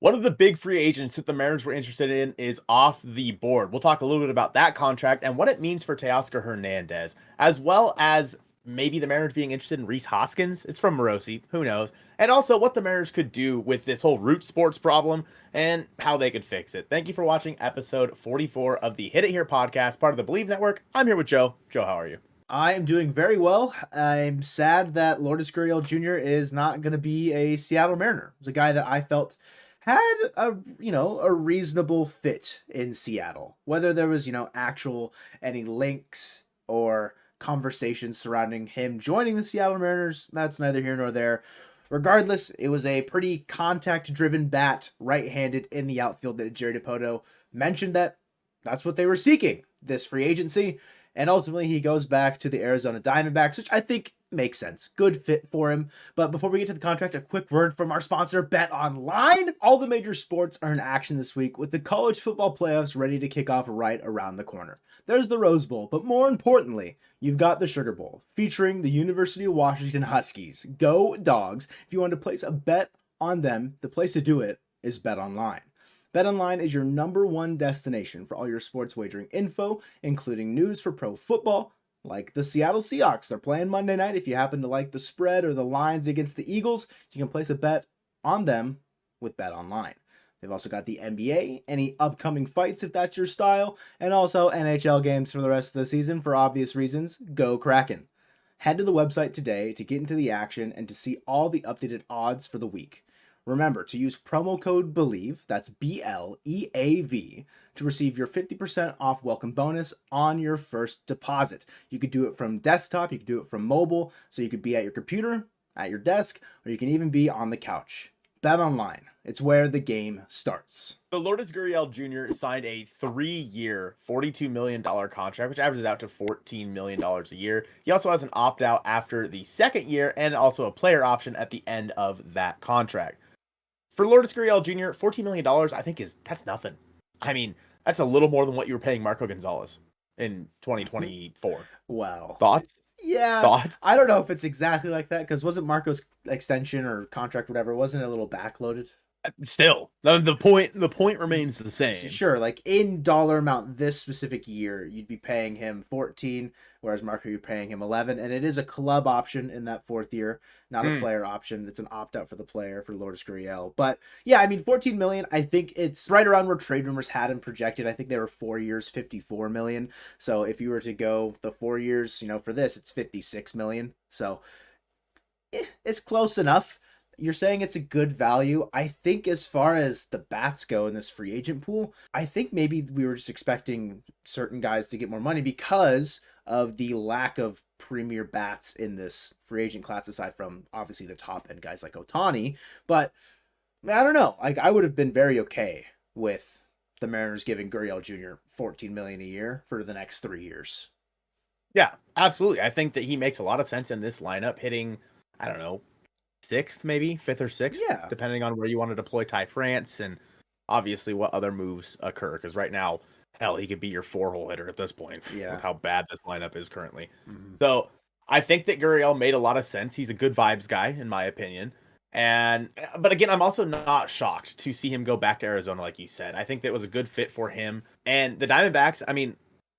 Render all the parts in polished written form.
One of the big free agents that the Mariners were interested in is off the board. We'll talk a little bit about that contract and what it means for Teoscar Hernandez, as well as maybe the Mariners being interested in Rhys Hoskins. It's from Morosi, who knows? And also what the Mariners could do with this whole root sports problem and how they could fix it. Thank you for watching episode 44 of the Hit It Here podcast, part of the Bleav Network. I'm here with Joe. Joe, how are you? I am doing very well. I'm sad that Lourdes Gurriel Jr. is not going to be a Seattle Mariner. He's a guy that I felt had a reasonable fit in Seattle. Whether there was, actual any links or conversations surrounding him joining the Seattle Mariners, that's neither here nor there. Regardless, it was a pretty contact-driven bat, right-handed in the outfield that Jerry Dipoto mentioned that's what they were seeking, this free agency. And ultimately, he goes back to the Arizona Diamondbacks, which I think makes sense. Good fit for him. But before we get to the contract, a quick word from our sponsor, Bet Online. All the major sports are in action this week with the college football playoffs ready to kick off right around the corner. There's the Rose Bowl, but more importantly, you've got the Sugar Bowl featuring the University of Washington Huskies. Go Dogs. If you want to place a bet on them, the place to do it is Bet Online. BetOnline is your number one destination for all your sports wagering info, including news for pro football, like the Seattle Seahawks. They're playing Monday night. If you happen to like the spread or the lines against the Eagles, you can place a bet on them with BetOnline. They've also got the NBA, any upcoming fights if that's your style, and also NHL games for the rest of the season for obvious reasons. Go Kraken. Head to the website today to get into the action and to see all the updated odds for the week. Remember to use promo code Bleav, that's BLEAV, to receive your 50% off welcome bonus on your first deposit. You could do it from desktop, you could do it from mobile, so you could be at your computer, at your desk, or you can even be on the couch. Bet Online, it's where the game starts. So Lourdes Gurriel Jr. signed a 3-year, $42 million contract, which averages out to $14 million a year. He also has an opt-out after the second year and also a player option at the end of that contract. For Lourdes Gurriel Jr., $14 million, I think that's nothing. I mean, that's a little more than what you were paying Marco Gonzalez in 2024. Wow. Thoughts? Yeah, Thoughts? I don't know if it's exactly like that, because wasn't Marco's extension or contract, whatever, wasn't it a little backloaded? Still, the point remains the same. Sure, like in dollar amount this specific year, you'd be paying him 14, whereas Marco, you're paying him 11, and it is a club option in that fourth year, not a player option. It's an opt-out for the player for Lourdes Gurriel. But yeah, I mean, 14 million, I think it's right around where trade rumors had him projected. I think they were 4 years, 54 million. So if you were to go the 4 years, for this, it's 56 million. So it's close enough. You're saying it's a good value. I think as far as the bats go in this free agent pool, I think maybe we were just expecting certain guys to get more money because of the lack of premier bats in this free agent class, aside from obviously the top end guys like Ohtani. But I don't know. Like, I would have been very okay with the Mariners giving Gurriel Jr. $14 million a year for the next 3 years. Yeah, absolutely. I think that he makes a lot of sense in this lineup, hitting, I don't know, sixth, maybe fifth or sixth, depending on where you want to deploy Ty France and obviously what other moves occur. Because right now, hell, he could be your 4-hole hitter at this point with how bad this lineup is currently. So I think that Gurriel made a lot of sense. He's a good vibes guy, in my opinion. But again, I'm also not shocked to see him go back to Arizona, like you said. I think that was a good fit for him. And the Diamondbacks, I mean,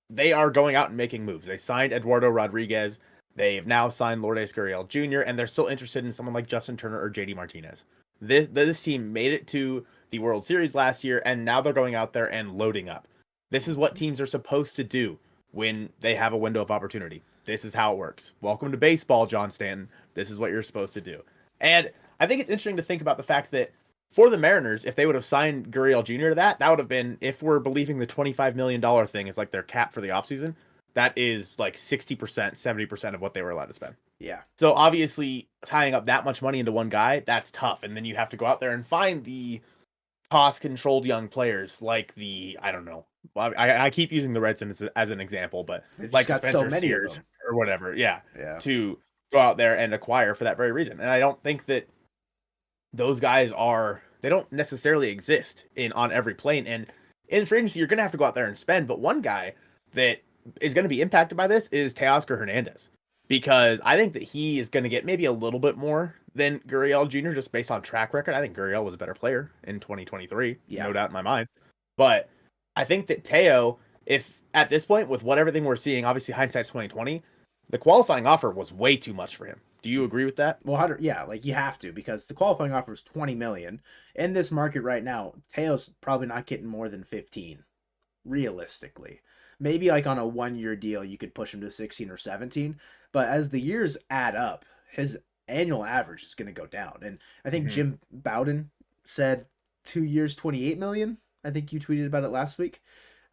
they are going out and making moves. They signed Eduardo Rodriguez. They've now signed Lourdes Gurriel Jr., and they're still interested in someone like Justin Turner or JD Martinez. This team made it to the World Series last year, and now they're going out there and loading up. This is what teams are supposed to do when they have a window of opportunity. This is how it works. Welcome to baseball, John Stanton. This is what you're supposed to do. And I think it's interesting to think about the fact that for the Mariners, if they would have signed Gurriel Jr. to that would have been, if we're believing the $25 million thing is like their cap for the offseason, that is like 60%, 70% of what they were allowed to spend. Yeah. So obviously tying up that much money into one guy, that's tough. And then you have to go out there and find the cost-controlled young players like I don't know. Well, I keep using the Reds as an example, but they've like got so many of them or whatever. Yeah. To go out there and acquire for that very reason. And I don't think that those guys they don't necessarily exist on every plane. And in free agency, you're going to have to go out there and spend. But one guy that is going to be impacted by this is Teoscar Hernandez. because I think that he is going to get maybe a little bit more than Gurriel Jr. just based on track record. I think Gurriel was a better player in 2023, no doubt in my mind. But I think that Teo, if at this point with everything we're seeing, obviously hindsight's 2020, the qualifying offer was way too much for him. Do you agree with that? Well, yeah, like you have to, because the qualifying offer is 20 million in this market right now. Teo's probably not getting more than 15, realistically. Maybe like on a 1-year deal, you could push him to 16 or 17. But as the years add up, his annual average is going to go down. And I think Jim Bowden said 2 years, 28 million. I think you tweeted about it last week.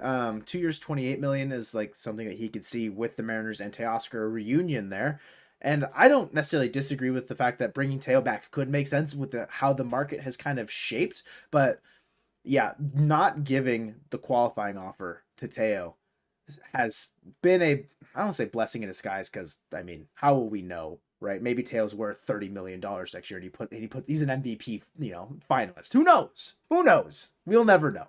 2 years, 28 million is like something that he could see with the Mariners and Teoscar reunion there. And I don't necessarily disagree with the fact that bringing Teo back could make sense with how the market has kind of shaped. But yeah, not giving the qualifying offer to Teo has been I don't say blessing in disguise, because I mean, how will we know, right? Maybe Teo's worth $30 million next year, and he's an MVP, finalist. Who knows? Who knows? We'll never know.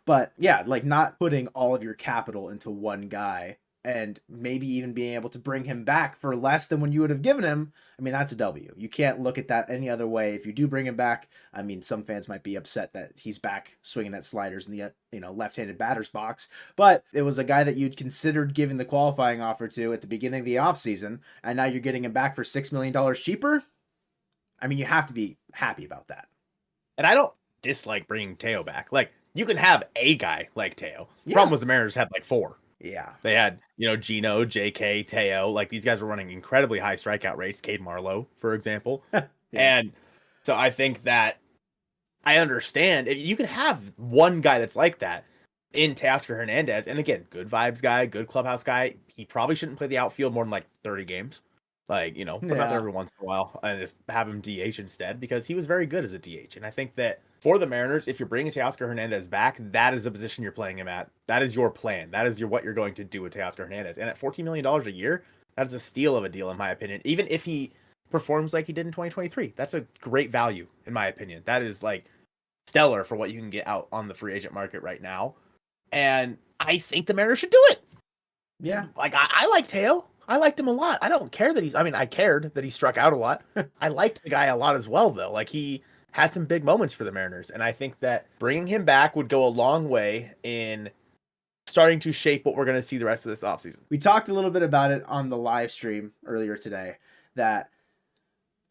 But yeah, like not putting all of your capital into one guy and maybe even being able to bring him back for less than when you would have given him. I mean, that's a W. You can't look at that any other way. If you do bring him back, I mean, some fans might be upset that he's back swinging at sliders in the left-handed batter's box, but it was a guy that you'd considered giving the qualifying offer to at the beginning of the offseason, and now you're getting him back for $6 million cheaper. I mean, you have to be happy about that. And I don't dislike bringing Teo back. Like, you can have a guy like Teo. The problem was the Mariners had like 4. Yeah. They had, Gino, JK, Teo. Like, these guys were running incredibly high strikeout rates. Cade Marlowe, for example. And so I think that I understand. If you can have one guy that's like that in Teoscar Hernandez, and again, good vibes guy, good clubhouse guy. He probably shouldn't play the outfield more than like 30 games. Like, put him out there every once in a while and just have him DH instead, because he was very good as a DH. And I think that for the Mariners, if you're bringing Teoscar Hernandez back, that is the position you're playing him at. That is your plan. That is what you're going to do with Teoscar Hernandez. And at $14 million a year, that's a steal of a deal, in my opinion. Even if he performs like he did in 2023, that's a great value, in my opinion. That is like stellar for what you can get out on the free agent market right now. And I think the Mariners should do it. Yeah. Like, I like Teo. I liked him a lot. I don't care that I cared that he struck out a lot. I liked the guy a lot as well, though. Like, he had some big moments for the Mariners. And I think that bringing him back would go a long way in starting to shape what we're going to see the rest of this offseason. We talked a little bit about it on the live stream earlier today, that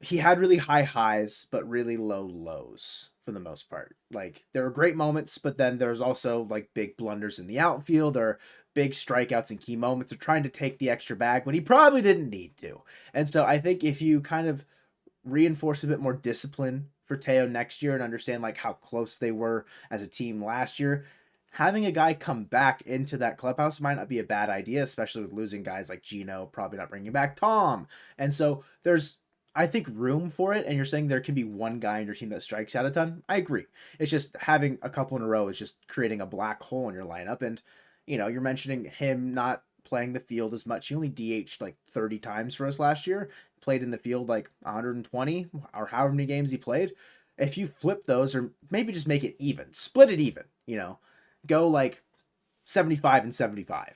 he had really high highs, but really low lows for the most part. Like, there were great moments, but then there's also like big blunders in the outfield or big strikeouts in key moments. They're trying to take the extra bag when he probably didn't need to. And so I think if you kind of reinforce a bit more discipline for Teo next year and understand like how close they were as a team last year, having a guy come back into that clubhouse might not be a bad idea, especially with losing guys like Gino, probably not bringing back Tom. And so there's, I think, room for it. And you're saying there can be one guy in your team that strikes out a ton. I agree. It's just having a couple in a row is just creating a black hole in your lineup. And, you're mentioning him not playing the field as much. He only DH'd like 30 times for us last year, played in the field like 120 or however many games he played. If you flip those, or maybe just make it even, split it even, go like 75 and 75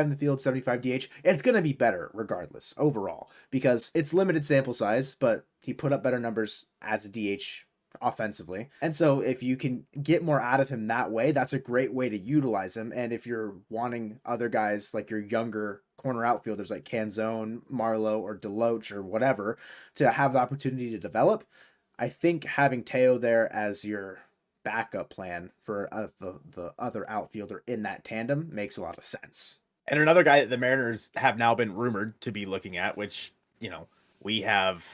in the field, 75 DH. And it's going to be better regardless overall, because it's limited sample size, but he put up better numbers as a DH offensively. And so if you can get more out of him that way, that's a great way to utilize him. And if you're wanting other guys like your younger corner outfielders like Canzone, Marlowe, or Deloach or whatever to have the opportunity to develop, I think having Teo there as your backup plan for the other outfielder in that tandem makes a lot of sense. And another guy that the Mariners have now been rumored to be looking at, which, we have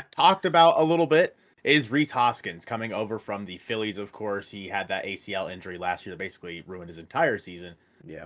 talked about a little bit, is Rhys Hoskins coming over from the Phillies. Of course, he had that ACL injury last year that basically ruined his entire season. Yeah.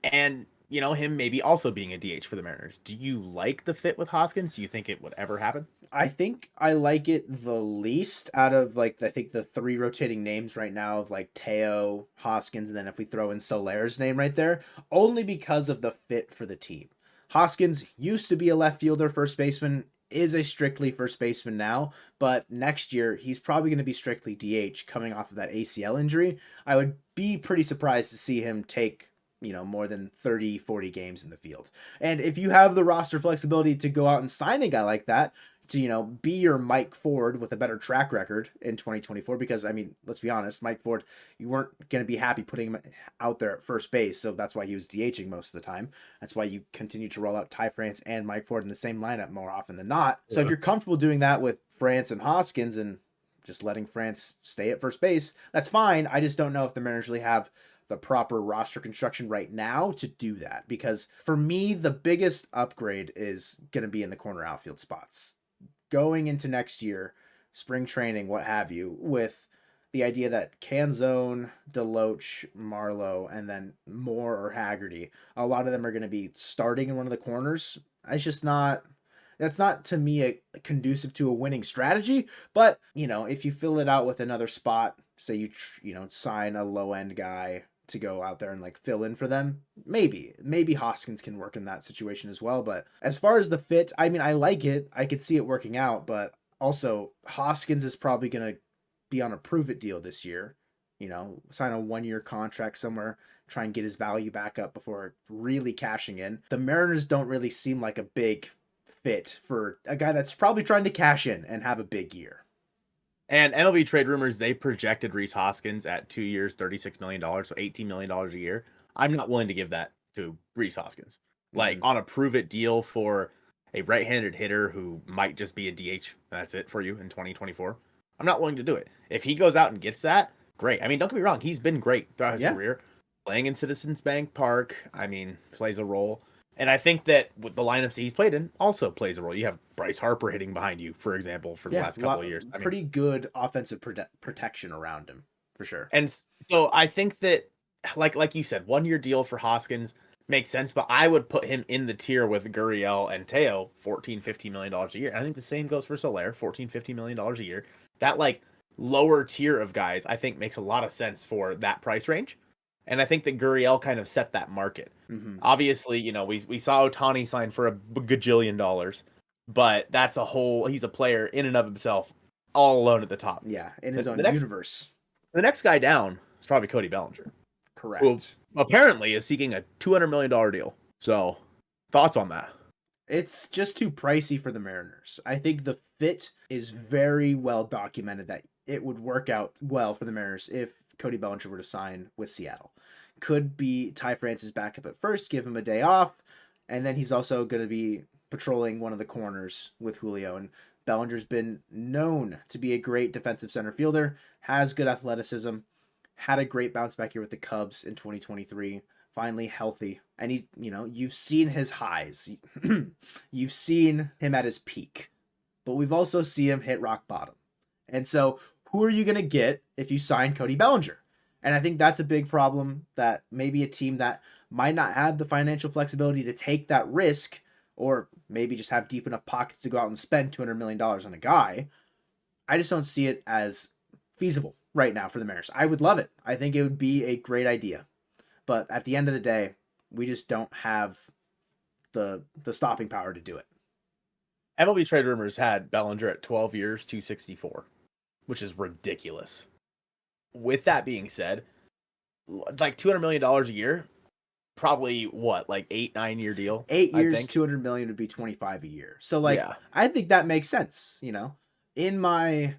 And, him maybe also being a DH for the Mariners. Do you like the fit with Hoskins? Do you think it would ever happen? I think I like it the least out of I think the 3 rotating names right now of like Teo, Hoskins, and then if we throw in Soler's name right there, only because of the fit for the team. Hoskins used to be a left fielder, first baseman, is a strictly first baseman now, but next year he's probably going to be strictly DH coming off of that ACL injury. I would be pretty surprised to see him take more than 30, 40 games in the field. And if you have the roster flexibility to go out and sign a guy like that, to, be your Mike Ford with a better track record in 2024, because, I mean, let's be honest, Mike Ford, you weren't going to be happy putting him out there at first base, so that's why he was DHing most of the time. That's why you continue to roll out Ty France and Mike Ford in the same lineup more often than not. So if you're comfortable doing that with France and Hoskins and just letting France stay at first base, that's fine. I just don't know if the Mariners really have the proper roster construction right now to do that, because for me, the biggest upgrade is going to be in the corner outfield spots. Going into next year, spring training, what have you, with the idea that Canzone, Deloach, Marlowe, and then Moore or Haggerty, a lot of them are going to be starting in one of the corners. That's not to me a conducive to a winning strategy. But, if you fill it out with another spot, say you sign a low end guy to go out there and like fill in for them, maybe Hoskins can work in that situation as well. But as far as the fit, I mean, I like it. I could see it working out, but also Hoskins is probably going to be on a prove it deal this year, sign a 1-year contract somewhere, try and get his value back up before really cashing in. The Mariners don't really seem like a big fit for a guy that's probably trying to cash in and have a big year. And MLB Trade Rumors, they projected Rhys Hoskins at 2 years, $36 million, so $18 million a year. I'm not willing to give that to Rhys Hoskins. Like, on a prove-it deal for a right-handed hitter who might just be a DH, that's it for you in 2024. I'm not willing to do it. If he goes out and gets that, great. I mean, don't get me wrong. He's been great throughout his career. Playing in Citizens Bank Park, I mean, plays a role. And I think that with the lineups he's played in also plays a role. You have Bryce Harper hitting behind you, for example, for the last couple of years. I mean, pretty good offensive protection around him, for sure. And so I think that, like you said, 1-year deal for Hoskins makes sense, but I would put him in the tier with Gurriel and Teo, $14, $15 million a year. And I think the same goes for Soler, $14, $15 million a year. That like lower tier of guys, I think makes a lot of sense for that price range. And I think that Gurriel kind of set that market. Obviously, we saw Ohtani sign for $1 gajillion, but he's a player in and of himself, all alone at the top. Yeah, in his own universe. The next guy down is probably Cody Bellinger. Correct. Who apparently is seeking a $200 million deal. So, thoughts on that? It's just too pricey for the Mariners. I think the fit is very well documented that it would work out well for the Mariners if Cody Bellinger were to sign with Seattle. Could be Ty France's backup at first, give him a day off, and then he's also going to be patrolling one of the corners with Julio. And Bellinger's been known to be a great defensive center fielder, has good athleticism, had a great bounce back here with the Cubs in 2023, finally healthy. And he's, you've seen his highs. You've seen him at his peak, but we've also seen him hit rock bottom. And so who are you going to get if you sign Cody Bellinger? And I think that's a big problem, that maybe a team that might not have the financial flexibility to take that risk, or maybe just have deep enough pockets to go out and spend $200 million on a guy. I just don't see it as feasible right now for the Mariners. I would love it. I think it would be a great idea. But at the end of the day, we just don't have the stopping power to do it. MLB Trade Rumors had Bellinger at 12 years, $264, which is ridiculous. With that being said, like $200 million a year, probably like 8-9 year deal. 8 years, $200 million would be $25 a year. So I think that makes sense. In my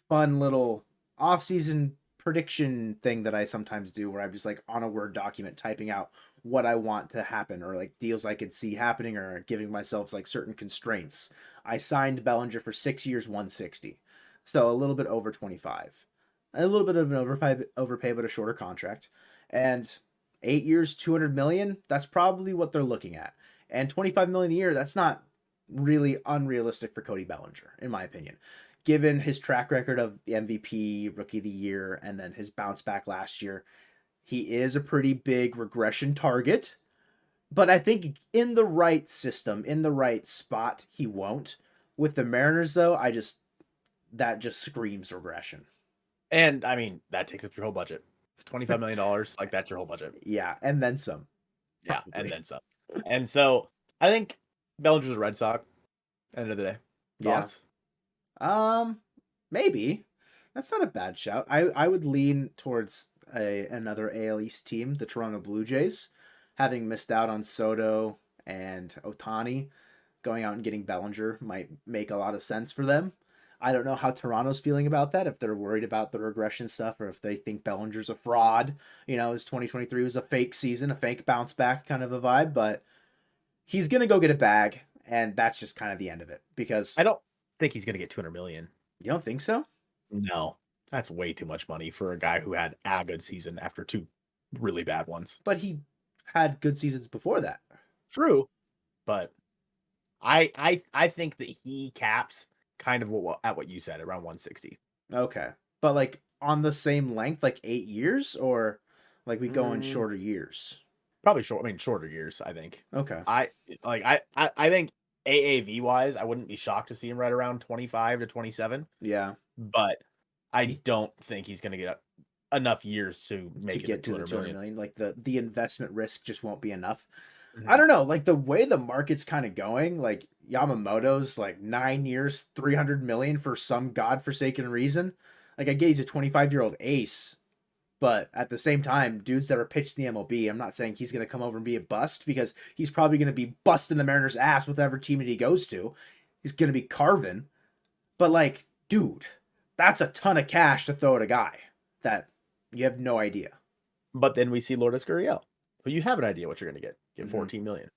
fun little offseason prediction thing that I sometimes do, where I'm just like on a Word document typing out what I want to happen, or like deals I could see happening, or giving myself like certain constraints. I signed Bellinger for 6 years, $160. So a little bit over 25. A little bit of an overpay, but a shorter contract. And 8 years, $200 million, that's probably what they're looking at. And $25 million a year, that's not really unrealistic for Cody Bellinger, in my opinion. Given his track record of the MVP, Rookie of the Year, and then his bounce back last year, he is a pretty big regression target. But I think in the right system, in the right spot, he won't. With the Mariners, though, that just screams regression. And I mean, that takes up your whole budget. $25 million, like that's your whole budget. Yeah, and then some. Yeah, and then some. And so I think Bellinger's a Red Sox. End of the day. Thoughts? Yeah. Maybe. That's not a bad shout. I would lean towards another AL East team, the Toronto Blue Jays, having missed out on Soto and Otani. Going out and getting Bellinger might make a lot of sense for them. I don't know how Toronto's feeling about that, if they're worried about the regression stuff or if they think Bellinger's a fraud. His 2023 was a fake season, a fake bounce back kind of a vibe, but he's going to go get a bag, and that's just kind of the end of it because I don't think he's going to get 200 million. You don't think so? No, that's way too much money for a guy who had a good season after 2 really bad ones. But he had good seasons before that. True, but I think that he caps kind of at what you said, around 160. Okay. But like on the same length, like 8 years, or like we go in shorter years? Probably shorter years, I think. Okay. I think AAV wise, I wouldn't be shocked to see him right around 25 to 27. Yeah. But I don't think he's going to get enough years to make it get to 200 million. Like the investment risk just won't be enough. I don't know, like the way the market's kind of going, like Yamamoto's like 9 years, 300 million for some godforsaken reason. Like I get he's a 25-year-old ace, but at the same time, dudes that are pitched in the MLB, I'm not saying he's going to come over and be a bust because he's probably going to be busting the Mariners' ass with whatever team that he goes to. He's going to be carving. But like, dude, that's a ton of cash to throw at a guy that you have no idea. But then we see Lourdes Gurriel, but you have an idea what you're going to get. Get 14 million.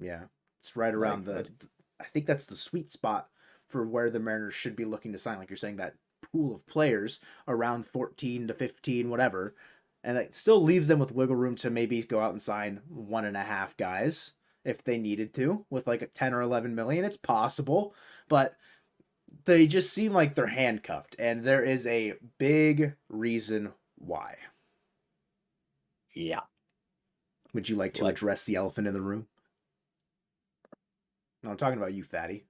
Yeah, it's right around I think that's the sweet spot for where the Mariners should be looking to sign. Like you're saying, that pool of players around 14 to 15, whatever. And it still leaves them with wiggle room to maybe go out and sign 1.5 guys if they needed to with like a 10 or 11 million. It's possible, but they just seem like they're handcuffed, and there is a big reason why. Yeah. Would you like to address the elephant in the room? No, I'm talking about you, fatty.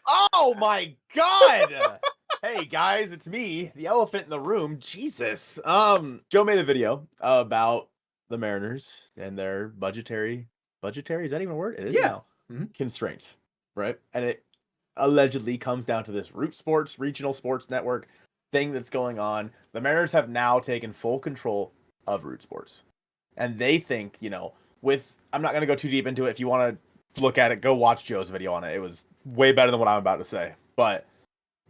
Oh my God! Hey guys, it's me, the elephant in the room. Jesus. Joe made a video about the Mariners and their budgetary, is that even a word? It is now. Constraints, right? And it allegedly comes down to this Root Sports, regional sports network thing that's going on. The Mariners have now taken full control of Root Sports. And they think, I'm not going to go too deep into it. If you want to look at it, go watch Joe's video on it. It was way better than what I'm about to say. But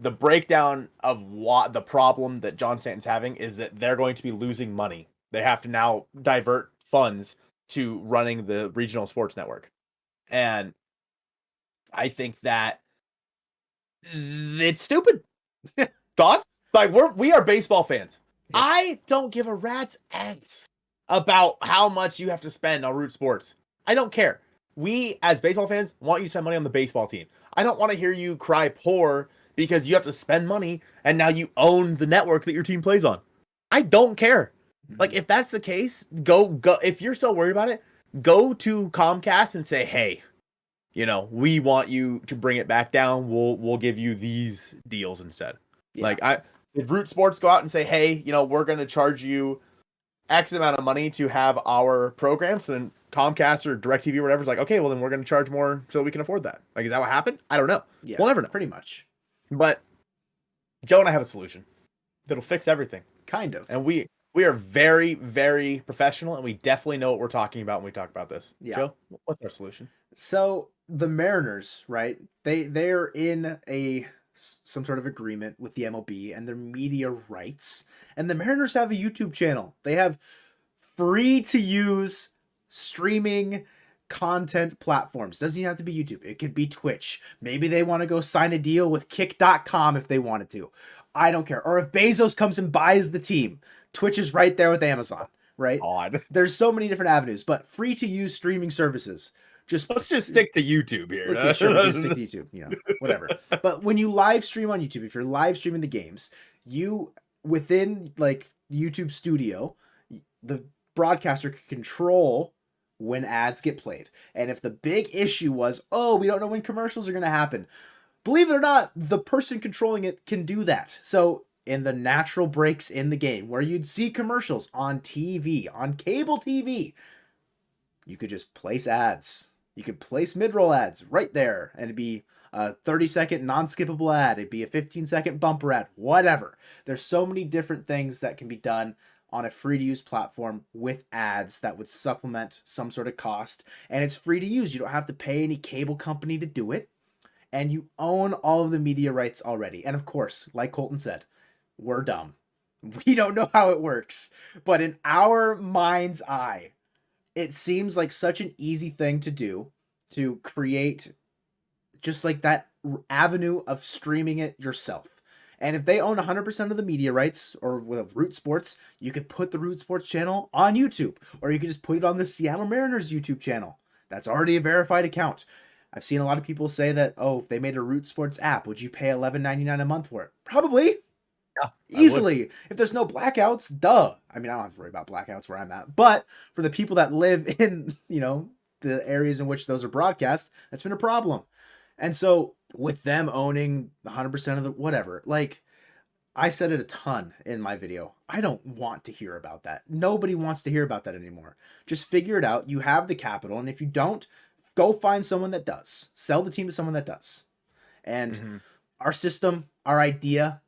the breakdown of what the problem that John Stanton's having is that they're going to be losing money. They have to now divert funds to running the regional sports network. And I think that it's stupid. Thoughts? Like we are baseball fans. Yeah. I don't give a rat's ass about how much you have to spend on Root Sports. I don't care. We, as baseball fans, want you to spend money on the baseball team. I don't want to hear you cry poor because you have to spend money and now you own the network that your team plays on. I don't care. Like, if that's the case, go. If you're so worried about it, go to Comcast and say, hey, we want you to bring it back down. We'll give you these deals instead. Yeah. If Root Sports go out and say, hey, we're going to charge you X amount of money to have our programs, then Comcast or DirecTV or whatever is like, okay, well then we're going to charge more so we can afford that. Like, is that what happened? I don't know. Yeah, we'll never know. Pretty much. But Joe and I have a solution that'll fix everything. Kind of. And we are very, very professional, and we definitely know what we're talking about when we talk about this. Yeah. Joe, what's our solution? So the Mariners, right? They're in some sort of agreement with the MLB and their media rights. And the Mariners have a YouTube channel. They have free to use streaming content platforms. Doesn't even have to be YouTube. It could be Twitch. Maybe they want to go sign a deal with kick.com if they wanted to. I don't care. Or if Bezos comes and buys the team, Twitch is right there with Amazon, right? Odd. There's so many different avenues, but free to use streaming services. Let's just stick to YouTube here. Okay, sure, we'll stick to YouTube, whatever. But when you live stream on YouTube, if you're live streaming the games, you, within like YouTube studio, the broadcaster can control when ads get played. And if the big issue was, we don't know when commercials are going to happen, believe it or not, the person controlling it can do that. So in the natural breaks in the game where you'd see commercials on TV, on cable TV, you could just place ads. You could place mid-roll ads right there, and it'd be a 30-second non-skippable ad. It'd be a 15-second bumper ad, whatever. There's so many different things that can be done on a free-to-use platform with ads that would supplement some sort of cost. And it's free to use. You don't have to pay any cable company to do it. And you own all of the media rights already. And of course, like Colton said, we're dumb. We don't know how it works. But in our mind's eye, it seems like such an easy thing to do, to create just like that avenue of streaming it yourself. And if they own 100% of the media rights, or with Root Sports, you could put the Root Sports channel on YouTube, or you could just put it on the Seattle Mariners YouTube channel. That's already a verified account. I've seen a lot of people say that, oh, if they made a Root Sports app, would you pay $11.99 a month for it? Probably. Yeah, easily. If there's no blackouts, duh. I mean, I don't have to worry about blackouts where I'm at. But for the people that live in, the areas in which those are broadcast, that's been a problem. And so with them owning 100% of the whatever, like I said it a ton in my video, I don't want to hear about that. Nobody wants to hear about that anymore. Just figure it out. You have the capital. And if you don't, go find someone that does. Sell the team to someone that does. And our system, our idea,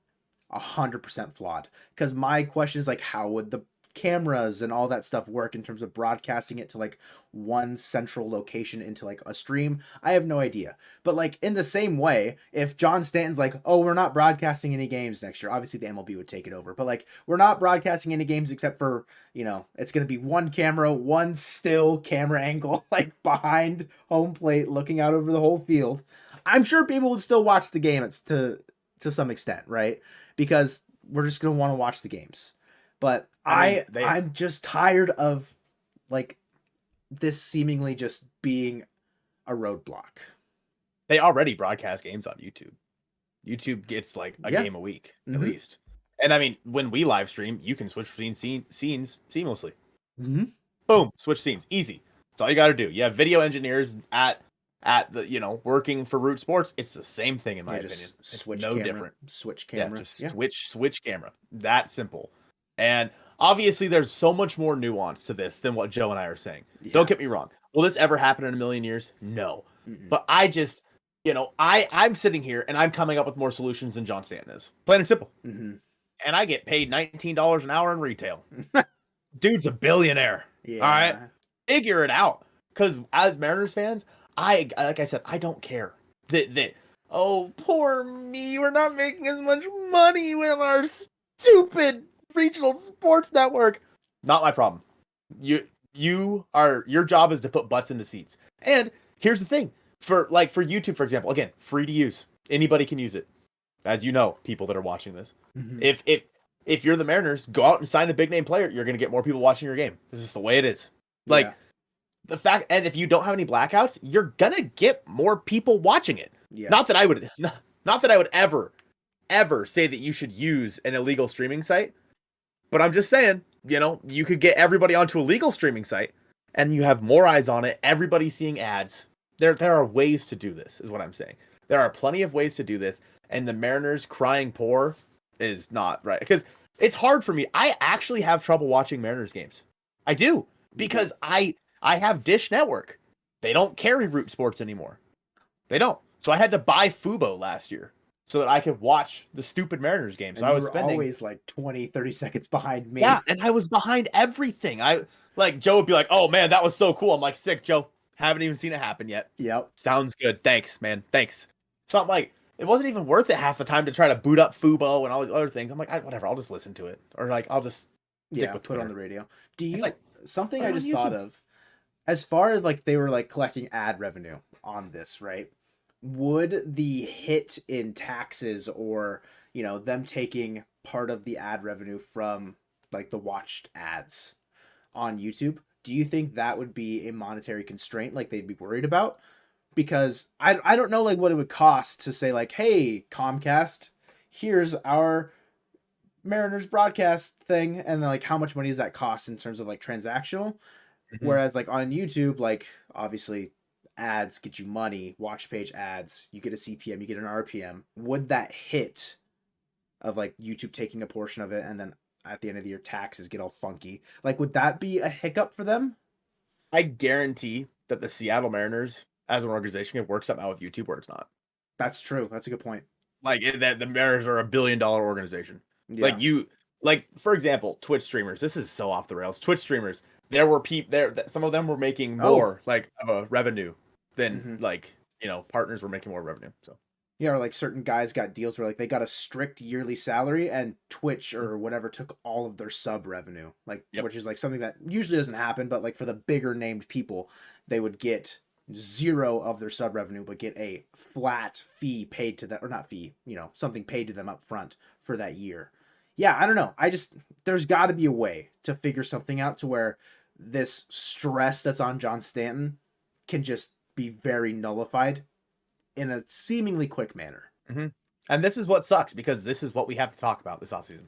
100% flawed. Because my question is like, how would the cameras and all that stuff work in terms of broadcasting it to like one central location into like a stream? I have no idea. But like in the same way, if John Stanton's like, oh, we're not broadcasting any games next year, obviously the MLB would take it over. But like, we're not broadcasting any games except for, it's going to be one camera, one still camera angle, like behind home plate, looking out over the whole field. I'm sure people would still watch the game to some extent, right? Because we're just going to want to watch the games. But I'm just tired of like this seemingly just being a roadblock. They already broadcast games on YouTube. YouTube gets like a game a week at least. And I mean, when we live stream, you can switch between scenes seamlessly. Boom, switch scenes, easy. That's all you got to do. You have video engineers at the working for Root Sports. It's the same thing in my opinion. It's no different. Switch camera. Yeah, just switch camera. That simple. And obviously, there's so much more nuance to this than what Joe and I are saying. Yeah. Don't get me wrong. Will this ever happen in a million years? No. But I just, I'm sitting here and I'm coming up with more solutions than John Stanton is. Plain and simple. And I get paid $19 an hour in retail. Dude's a billionaire. Yeah. All right? Figure it out. Because as Mariners fans, like I said, I don't care. That oh, poor me. We're not making as much money with our stupid regional sports network. Not my problem. Your job is to put butts in the seats. And here's the thing. For YouTube, for example, again, free to use. Anybody can use it. As you know, people that are watching this. If you're the Mariners, go out and sign a big name player, you're going to get more people watching your game. This is the way it is. The fact, and if you don't have any blackouts, you're going to get more people watching it. Yeah. Not that I would ever say that you should use an illegal streaming site. But I'm just saying, you could get everybody onto a legal streaming site and you have more eyes on it. Everybody's seeing ads. There are ways to do this, is what I'm saying. There are plenty of ways to do this. And the Mariners crying poor is not right. Because it's hard for me. I actually have trouble watching Mariners games. I do. Because I have Dish Network. They don't carry Root Sports anymore. They don't. So I had to buy Fubo last year so that I could watch the stupid Mariners game. So I was spending always like 20, 30 seconds behind me. Yeah, and I was behind everything. Joe would be like, "Oh man, that was so cool." I'm like, "Sick, Joe. Haven't even seen it happen yet." Yep. Sounds good. Thanks, man. Thanks. So I'm like, it wasn't even worth it half the time to try to boot up Fubo and all these other things. I'm like, whatever, I'll just listen to it. Or like, I'll just stick with put it on the radio. Do you something I just thought of, as far as like they were like collecting ad revenue on this, right? Would the hit in taxes or, them taking part of the ad revenue from like the watched ads on YouTube, do you think that would be a monetary constraint like they'd be worried about? Because I don't know like what it would cost to say like, hey, Comcast, here's our Mariners broadcast thing, and then like how much money does that cost in terms of like transactional? Whereas like on YouTube, like obviously ads get you money, watch page ads, you get a CPM, you get an RPM. Would that hit of like YouTube taking a portion of it and then at the end of the year taxes get all funky, like would that be a hiccup for them? I guarantee that the Seattle Mariners as an organization can work something out with YouTube where it's not. That's true. That's a good point. Like that the Mariners are $1 billion organization. Yeah. Like for example, Twitch streamers. This is so off the rails. Twitch streamers. There were people there. Some of them were making Oh. more like of a revenue than Mm-hmm. like partners were making more revenue. So Yeah, or like certain guys got deals where like they got a strict yearly salary and Twitch or whatever took all of their sub revenue. Like yep. which is like something that usually doesn't happen, but like for the bigger named people, they would get zero of their sub revenue but get a flat fee paid to them, or not fee, something paid to them up front for that year. Yeah, I don't know. There's got to be a way to figure something out to where this stress that's on John Stanton can just be very nullified in a seemingly quick manner. Mm-hmm. And this is what sucks because this is what we have to talk about this offseason.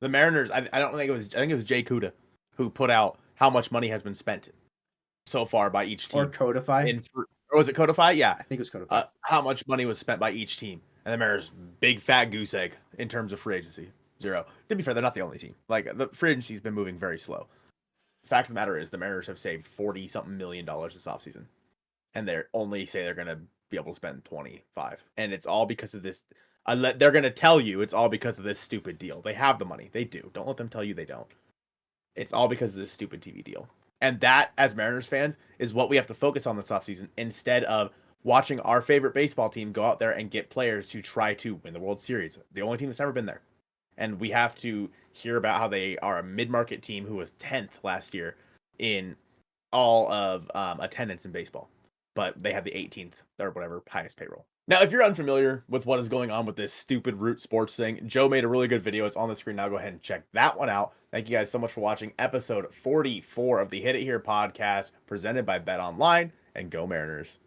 The Mariners, I don't think it was, I think it was Jay Kuda who put out how much money has been spent so far by each team. Or Codify. Or was it Codify? Yeah. I think it was Codify. How much money was spent by each team. And the Mariners, big fat goose egg in terms of free agency. 0. To be fair, they're not the only team. Like, the free agency's been moving very slow. The fact of the matter is the Mariners have saved $40-something million this offseason. And they're only say they're going to be able to spend 25. And it's all because of this. They're going to tell you it's all because of this stupid deal. They have the money. They do. Don't let them tell you they don't. It's all because of this stupid TV deal. And that, as Mariners fans, is what we have to focus on this offseason instead of watching our favorite baseball team go out there and get players to try to win the World Series. The only team that's ever been there. And we have to hear about how they are a mid-market team who was 10th last year in all of attendance in baseball. But they have the 18th or whatever highest payroll. Now, if you're unfamiliar with what is going on with this stupid Root Sports thing, Joe made a really good video. It's on the screen now. Go ahead and check that one out. Thank you guys so much for watching episode 44 of the Hit It Here podcast presented by Bet Online, and go Mariners.